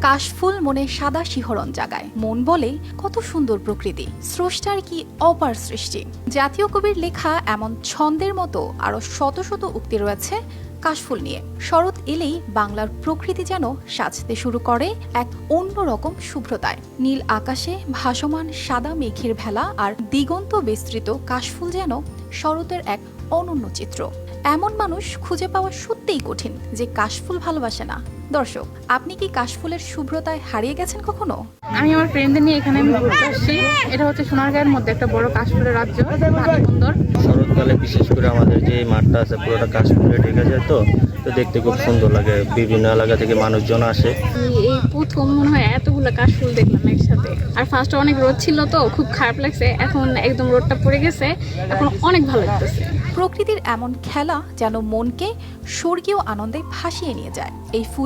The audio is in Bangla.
কাশফুল মনে সাদা শিহরণ জাগায়, মন বলে কত সুন্দর প্রকৃতি, স্রষ্টার কি অপার সৃষ্টি। জাতীয় কবির লেখা এমন ছন্দের মতো আরো শত শত উক্তি রয়েছে কাশফুল নিয়ে। শরৎ এলেই বাংলার প্রকৃতি যেন সাজতে শুরু করে এক অন্যরকম শুভ্রতায়। নীল আকাশে ভাসমান সাদা মেঘের ভেলা আর দিগন্ত বিস্তৃত কাশফুল যেন শরতের এক অনন্য চিত্র। এমন মানুষ খুঁজে পাওয়া সত্যিই কঠিন যে কাশফুল ভালোবাসে না। দর্শক, আপনি কি কাশফুলের শুভ্রতায় হারিয়ে গেছেন কখনো? আমি আমার ফ্রেন্ডদের নিয়ে এখানে ঘুরতে আসছি। এটা হচ্ছে সোনারগাঁয়ের মধ্যে একটা বড় কাশফুলের রাজ্য, সুন্দর। শরৎকালে বিশেষ করে আমাদের যে মাঠটা আছে পুরোটা কাশফুলে ঢেকে যায়, তো দেখতে খুব সুন্দর লাগে। বিভিন্ন এলাকা থেকে মানুষজন আসে। এই প্রথম মনে হয় এতগুলো কাশফুল দেখলাম একসাথে। আর ফার্স্টে অনেক রোদ ছিল, তো খুব খারাপ লাগছে। এখন একদম রোদটা পড়ে গেছে, এখন অনেক ভালো লাগতেছে। প্রকৃতির এমন খেলা যেন মনকে স্বর্গীয় আনন্দে ভাসিয়ে নিয়ে যায়। এই ফুল